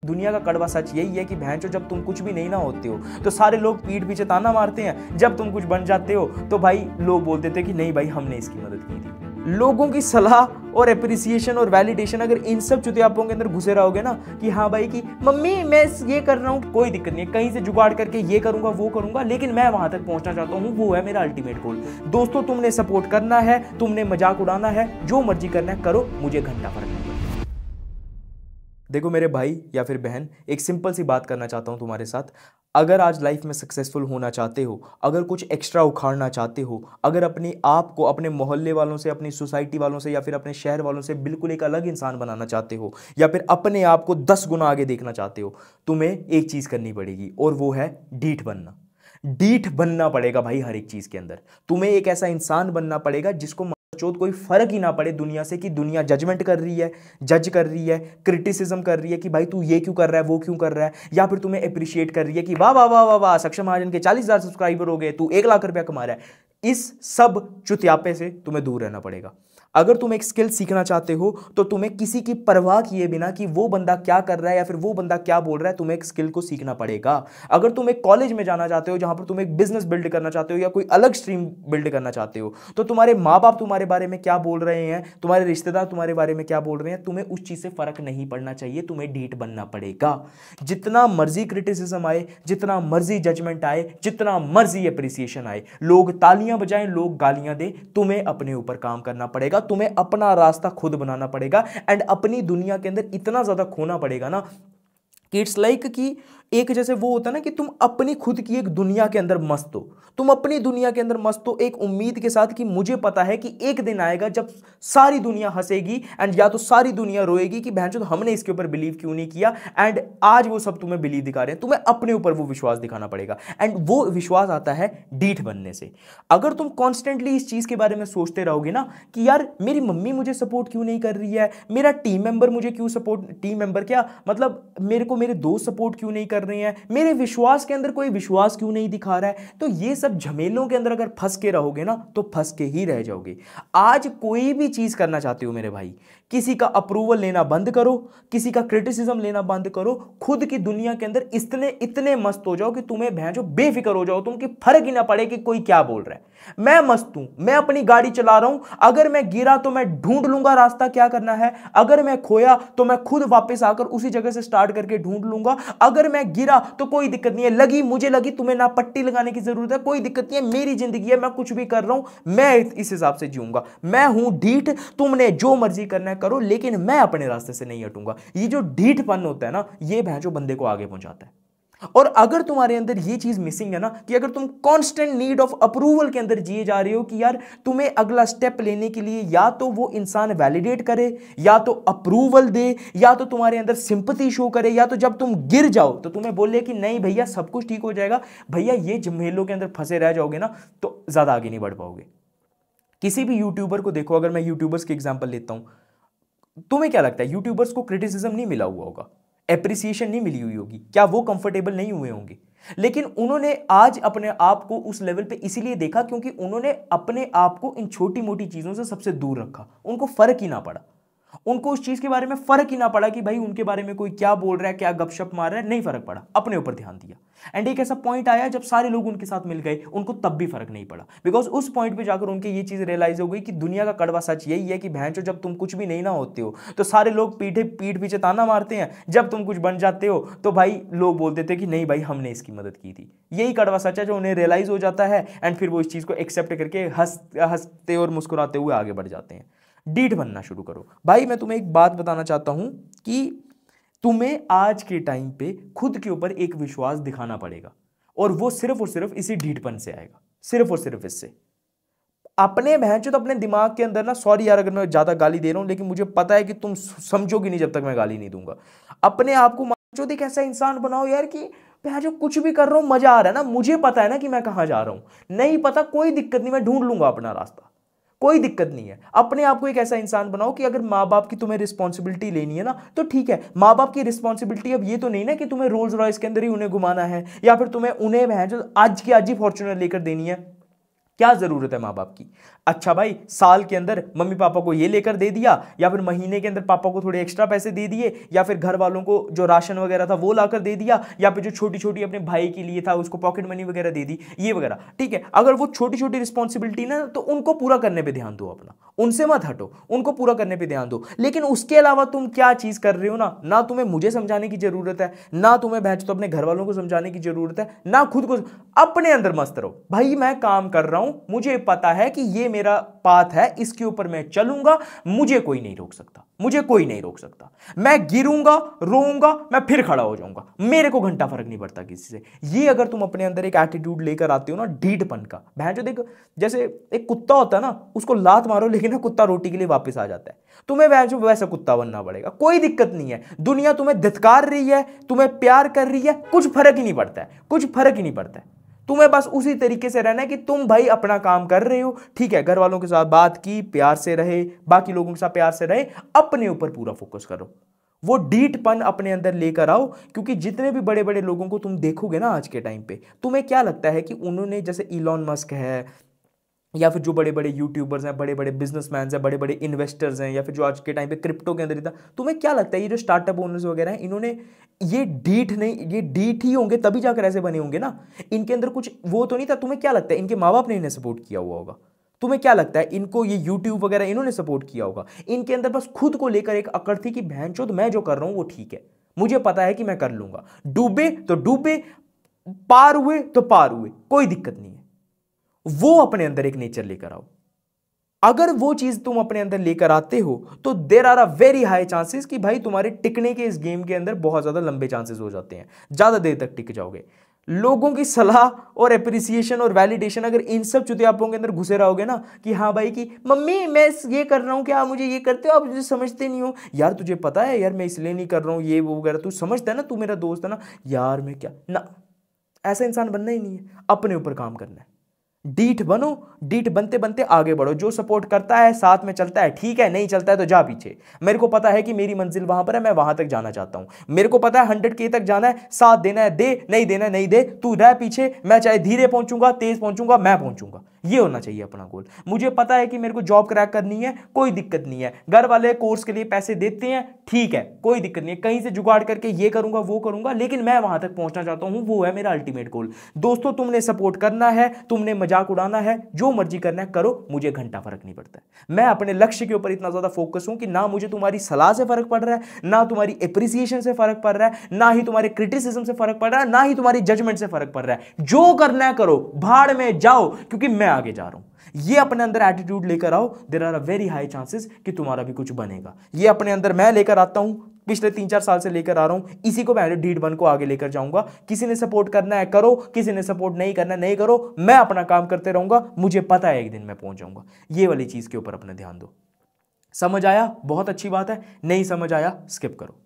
दुनिया का कड़वा सच यही है कि भैंचो जब तुम कुछ भी नहीं ना होते हो तो सारे लोग पीठ पीछे ताना मारते हैं, जब तुम कुछ बन जाते हो तो भाई लोग बोल देते कि नहीं भाई हमने इसकी मदद की थी। लोगों की सलाह और एप्रिसिएशन और वैलिडेशन, अगर इन सब चुतियापों के अंदर घुसे रहोगे ना कि हाँ भाई कि मम्मी मैं ये कर रहा हूँ, कोई दिक्कत नहीं है, कहीं से जुगाड़ करके ये करूंगा वो करूंगा, लेकिन मैं वहां तक पहुंचना चाहता हूँ, वो है मेरा अल्टीमेट गोल। दोस्तों तुमने सपोर्ट करना है, तुमने मजाक उड़ाना है, जो मर्जी करना है करो, मुझे घंटा फर्क नहीं पड़ता। देखो मेरे भाई या फिर बहन, एक सिंपल सी बात करना चाहता हूं तुम्हारे साथ। अगर आज लाइफ में सक्सेसफुल होना चाहते हो, अगर कुछ एक्स्ट्रा उखाड़ना चाहते हो, अगर अपने आप को अपने मोहल्ले वालों से, अपनी सोसाइटी वालों से या फिर अपने शहर वालों से बिल्कुल एक अलग इंसान बनाना चाहते हो, या फिर अपने आप को 10 गुना आगे देखना चाहते हो, तुम्हें एक चीज करनी पड़ेगी और वो है ढीठ बनना। ढीठ बनना पड़ेगा भाई हर एक चीज के अंदर। तुम्हें एक ऐसा इंसान बनना पड़ेगा जिसको चोट कोई फर्क ही ना पड़े दुनिया से, कि दुनिया जजमेंट कर रही है, जज कर रही है, क्रिटिसिज्म कर रही है कि भाई तू ये क्यों कर रहा है, वो क्यों कर रहा है, या फिर तुम्हें अप्रिशिएट कर रही है कि वाह वाह वाह वाह वाह सक्षम महाजन के 40,000 सब्सक्राइबर हो गए, तू 1 लाख रुपया कमा रहा है। इस सब चुतियापे से तुम्हें दूर रहना पड़ेगा। अगर तुम एक स्किल सीखना चाहते हो तो तुम्हें किसी की परवाह किए बिना कि वो बंदा क्या कर रहा है या फिर वो बंदा क्या बोल रहा है, तुम्हें एक स्किल को सीखना पड़ेगा। अगर तुम एक कॉलेज में जाना चाहते हो जहां पर तुम एक बिजनेस बिल्ड करना चाहते हो या कोई अलग स्ट्रीम बिल्ड करना चाहते हो, तो तुम्हारे माँ बाप तुम्हारे बारे में क्या बोल रहे हैं, तुम्हारे रिश्तेदार तुम्हारे बारे में क्या बोल रहे हैं, तुम्हें उस चीज से फर्क नहीं पड़ना चाहिए, तुम्हें ढीठ बनना पड़ेगा। जितना मर्जी क्रिटिसिज्म आए, जितना मर्जी जजमेंट आए, जितना मर्जी अप्रिसिएशन आए, लोग तालियां बजाएं, लोग गालियां दें, तुम्हें अपने ऊपर काम करना पड़ेगा, तुम्हें अपना रास्ता खुद बनाना पड़ेगा एंड अपनी दुनिया के अंदर इतना ज्यादा खोना पड़ेगा ना कि इट्स लाइक कि एक जैसे वो होता है ना कि तुम अपनी खुद की एक दुनिया के अंदर मस्त हो, तुम अपनी दुनिया के अंदर मस्त हो, एक उम्मीद के साथ कि मुझे पता है कि एक दिन आएगा जब सारी दुनिया हंसेगी एंड या तो सारी दुनिया रोएगी कि बहनचोद हमने इसके ऊपर बिलीव क्यों नहीं किया, एंड आज वो सब तुम्हें बिलीव दिखा रहे हैं। तुम्हें अपने ऊपर वो विश्वास दिखाना पड़ेगा एंड वो विश्वास आता है ढीठ बनने से। अगर तुम कॉन्स्टेंटली इस चीज के बारे में सोचते रहोगे ना कि यार मेरी मम्मी मुझे सपोर्ट क्यों नहीं कर रही है, मेरा टीम मेंबर मुझे क्यों सपोर्ट, टीम मेंबर क्या मतलब मेरे को मेरे दोस्त सपोर्ट क्यों नहीं कर रहे हैं, मेरे विश्वास के अंदर कोई विश्वास क्यों नहीं दिखा रहा है, तो ये सब झमेलों के अंदर अगर फंस के रहोगे ना तो फंस के ही रह जाओगे। आज कोई भी चीज करना चाहते हो मेरे भाई, किसी का अप्रूवल लेना बंद करो, किसी का क्रिटिसिज्म लेना बंद करो, खुद की दुनिया के अंदर इतने इतने मस्त हो जाओ कि तुम्हें भैंसो बेफिक्र हो जाओ, तुमकी फर्क ही ना पड़े कि कोई क्या बोल रहा है। मैं मस्त हूं, मैं अपनी गाड़ी चला रहा हूं, अगर मैं गिरा तो मैं ढूंढ लूंगा रास्ता क्या करना है, अगर मैं खोया तो मैं खुद वापस आकर उसी जगह से स्टार्ट करके ढूंढ लूंगा, अगर मैं गिरा तो कोई दिक्कत नहीं है, लगी मुझे लगी, तुम्हें ना पट्टी लगाने की जरूरत है, कोई दिक्कत नहीं है, मेरी जिंदगी है, मैं कुछ भी कर रहा हूं, मैं इस हिसाब से जीऊंगा, मैं हूं ढीठ, तुमने जो मर्जी करना है करो, लेकिन मैं अपने रास्ते से नहीं हटूंगा। ये जो ढीठपन होता है ना, ये भैंसो बंदे को आगे पहुंचाता है। और अगर तुम्हारे अंदर ये चीज मिसिंग है ना कि अगर तुम कांस्टेंट नीड ऑफ अप्रूवल के अंदर जिए जा रहे हो कि यार तुम्हें अगला स्टेप लेने के लिए या तो वो इंसान वैलिडेट करे, या तो अप्रूवल दे, या तो तुम्हारे अंदर सिंपैथी शो करे, या तो जब तुम गिर जाओ तो तुम्हें बोले कि नहीं भैया सब कुछ ठीक हो जाएगा, भैया ये झमेलों के अंदर फंसे रह जाओगे ना तो ज्यादा आगे नहीं बढ़ पाओगे। किसी भी यूट्यूबर को देखो, अगर मैं यूट्यूबर्स की एग्जांपल लेता हूं, तुम्हें क्या लगता है यूट्यूबर्स को क्रिटिसिज्म नहीं मिला हुआ होगा, एप्रिसिएशन नहीं मिली हुई होगी, क्या वो कंफर्टेबल नहीं हुए होंगे? लेकिन उन्होंने आज अपने आप को उस लेवल पे इसीलिए देखा क्योंकि उन्होंने अपने आप को इन छोटी मोटी चीजों से सबसे दूर रखा, उनको फर्क ही ना पड़ा, उनको उस चीज के बारे में फर्क ही ना पड़ा कि भाई उनके बारे में कोई क्या बोल रहा है, क्या गपशप मार रहा है, नहीं फर्क पड़ा, अपने ऊपर ध्यान दिया। एंड एक ऐसा पॉइंट आया जब सारे लोग उनके साथ मिल गए, उनको तब भी फर्क नहीं पड़ा, बिकॉज उस पॉइंट पे जाकर उनके ये चीज रियलाइज हो गई कि दुनिया का कड़वा सच यही है कि भैंचो जब तुम कुछ भी नहीं ना होते हो तो सारे लोग पीठ पीछे ताना मारते हैं, जब तुम कुछ बन जाते हो तो भाई लोग बोलते थे कि नहीं भाई हमने इसकी मदद की थी। यही कड़वा सच है जो उन्हें रियलाइज हो जाता है एंड फिर वो इस चीज को एक्सेप्ट करके हंसते और मुस्कुराते हुए आगे बढ़ जाते हैं। ढीठ बनना शुरू करो भाई। मैं तुम्हें एक बात बताना चाहता हूं कि तुम्हें आज के टाइम पे खुद के ऊपर एक विश्वास दिखाना पड़ेगा और वो सिर्फ और सिर्फ इसी ढीठपन से आएगा, सिर्फ और सिर्फ इससे। अपने भैंचो तो अपने दिमाग के अंदर ना, सॉरी यार अगर मैं ज्यादा गाली दे रहा हूं, लेकिन मुझे पता है कि तुम समझोगी नहीं जब तक मैं गाली नहीं दूंगा। अपने आप को माचो एक ऐसा इंसान बनाओ यार कि भैंचो कुछ भी कर रहा हूं मजा आ रहा है ना, मुझे पता है ना कि मैं कहां जा रहा हूं, नहीं पता कोई दिक्कत नहीं, मैं ढूंढ लूंगा अपना रास्ता, कोई दिक्कत नहीं है। अपने आप को एक ऐसा इंसान बनाओ कि अगर माँ बाप की तुम्हें रिस्पॉन्सिबिलिटी लेनी है ना तो ठीक है, माँ बाप की रिस्पॉन्सिबिलिटी अब ये तो नहीं ना कि तुम्हें रोल्स रॉयस के अंदर ही उन्हें घुमाना है या फिर तुम्हें उन्हें जो आज की आज ही फॉर्च्यूनर लेकर देनी है, क्या जरूरत है माँ बाप की? अच्छा भाई, साल के अंदर मम्मी पापा को ये लेकर दे दिया, या फिर महीने के अंदर पापा को थोड़े एक्स्ट्रा पैसे दे दिए, या फिर घर वालों को जो राशन वगैरह था वो लाकर दे दिया, या फिर जो छोटी छोटी अपने भाई के लिए था उसको पॉकेट मनी वगैरह दे दी, ये वगैरह। ठीक है, अगर वो छोटी छोटी रिस्पॉन्सिबिलिटी ना, तो उनको पूरा करने पर ध्यान दो अपना, उनसे मत हटो, उनको पूरा करने पर ध्यान दो। लेकिन उसके अलावा तुम क्या चीज कर रहे हो ना तुम्हें मुझे समझाने की जरूरत है, ना तुम्हें भैंस तो अपने घर वालों को समझाने की जरूरत है, ना खुद को। अपने अंदर मस्त रहो भाई, मैं काम कर रहा हूं, मुझे पता है कि ये मेरा पाथ है, इसके ऊपर मैं चलूंगा, मुझे कोई नहीं रोक सकता, मुझे कोई नहीं रोक सकता। मैं गिरूंगा, रोऊंगा, मैं फिर खड़ा हो जाऊंगा, मेरे को घंटा फर्क नहीं पड़ता किसी से। ये अगर तुम अपने अंदर एक एटीट्यूड लेकर आते हो ना, ढीठपन का, बहन जो देख, जैसे एक कुत्ता होता है ना, उसको लात मारो लेकिन ना कुत्ता रोटी के लिए वापस आ जाता है, तुम्हें वैसा कुत्ता बनना पड़ेगा। कोई दिक्कत नहीं है, दुनिया तुम्हें धिक्कार रही है, तुम्हें प्यार कर रही है, कुछ फर्क ही नहीं पड़ता है, कुछ फर्क ही नहीं पड़ता है। तुम्हें बस उसी तरीके से रहना है कि तुम भाई अपना काम कर रहे हो, ठीक है, घर वालों के साथ बात की, प्यार से रहे, बाकी लोगों के साथ प्यार से रहे, अपने ऊपर पूरा फोकस करो, वो डीठपन अपने अंदर लेकर आओ। क्योंकि जितने भी बड़े बड़े लोगों को तुम देखोगे ना आज के टाइम पे, तुम्हें क्या लगता है कि उन्होंने, जैसे इलॉन मस्क है, या फिर जो बड़े बड़े यूट्यूबर्स हैं, बड़े बड़े बिजनेसमैन हैं, बड़े बड़े इन्वेस्टर्स हैं, या फिर जो आज के टाइम पे क्रिप्टो के अंदर था, तुम्हें क्या लगता है ये जो स्टार्टअप ओनर्स वगैरह हैं, इन्होंने ये डीठ नहीं, ये डीठ ही होंगे तभी जाकर ऐसे बने होंगे ना, इनके अंदर कुछ वो तो नहीं था। तुम्हें क्या लगता है इनके माँ बाप ने इन्हें सपोर्ट किया हुआ होगा? तुम्हें क्या लगता है इनको ये यूट्यूब वगैरह इन्होंने सपोर्ट किया होगा? इनके अंदर बस खुद को लेकर एक अकड़ थी कि भैंचोद मैं जो कर रहा हूं वो ठीक है, मुझे पता है कि मैं कर लूंगा, डूबे तो डूबे, पार हुए तो पार हुए, कोई दिक्कत नहीं है। वो अपने अंदर एक नेचर लेकर आओ। अगर वो चीज तुम अपने अंदर लेकर आते हो तो there are a very high chances कि भाई तुम्हारे टिकने के इस गेम के अंदर बहुत ज्यादा लंबे चांसेस हो जाते हैं, ज्यादा देर तक टिक जाओगे। लोगों की सलाह और एप्रिसिएशन और वैलिडेशन, अगर इन सब चुतियापों के अंदर घुसे रहोगे ना कि हाँ भाई कि मम्मी मैं ये कर रहा हूँ, क्या आप मुझे ये करते हो, आप मुझे समझते नहीं हो, यार तुझे पता है यार मैं इसलिए नहीं कर रहा हूँ ये वो वगैरह, तू समझता है ना, तू मेरा दोस्त है ना, यार मैं क्या ना, ऐसा इंसान बनना ही नहीं है। अपने ऊपर काम करना है, डीठ बनो, डीठ बनते बनते आगे बढ़ो। जो सपोर्ट करता है, साथ में चलता है, ठीक है, नहीं चलता है तो जा पीछे। मेरे को पता है कि मेरी मंजिल वहां पर है, मैं वहां तक जाना चाहता हूं, मेरे को पता है 100K तक जाना है, साथ देना है दे, नहीं देना है नहीं दे, तू रह पीछे, मैं चाहे धीरे पहुंचूंगा, तेज पहुंचूंगा, मैं पहुंचूंगा। ये होना चाहिए अपना गोल। मुझे पता है कि मेरे को जॉब क्रैक करनी है, कोई दिक्कत नहीं है, घर वाले कोर्स के लिए पैसे देते हैं, ठीक है, कोई दिक्कत नहीं है, कहीं से जुगाड़ करके ये करूंगा वो करूंगा, लेकिन मैं वहां तक पहुंचना चाहता हूं, वो है मेरा अल्टीमेट गोल। दोस्तों, तुमने सपोर्ट करना है, तुमने मजाक उड़ाना है, जो मर्जी करना है करो, मुझे घंटा फर्क नहीं पड़ता है। मैं अपने लक्ष्य के ऊपर इतना ज्यादा फोकस हूं कि ना मुझे तुम्हारी सलाह से फर्क पड़ रहा है, ना तुम्हारी एप्रिसिएशन से फर्क पड़ रहा है, ना ही तुम्हारे क्रिटिसिज्म से फर्क पड़ रहा है, ना ही तुम्हारी जजमेंट से फर्क पड़ रहा है। जो करना है करो, भाड़ में जाओ, क्योंकि मैं आगे जा रहा हूं। ये अपने अंदर एटीट्यूड लेकर आओ, there are a very high chances कि तुम्हारा भी कुछ बनेगा। ये अपने अंदर मैं लेकर आता हूं, पिछले 3-4 साल से लेकर आ रहा हूं, इसी को मैं ढीठ बन को आगे लेकर जाऊंगा। किसी ने सपोर्ट करना है करो, किसी ने सपोर्ट नहीं करना नहीं करो, मैं अपना काम करते रहूंगा, मुझे पता है एक दिन मैं पहुंच जाऊंगा। ये वाली चीज के ऊपर अपना ध्यान दो। समझ आया? बहुत अच्छी बात है, नहीं समझ आया स्किप करो।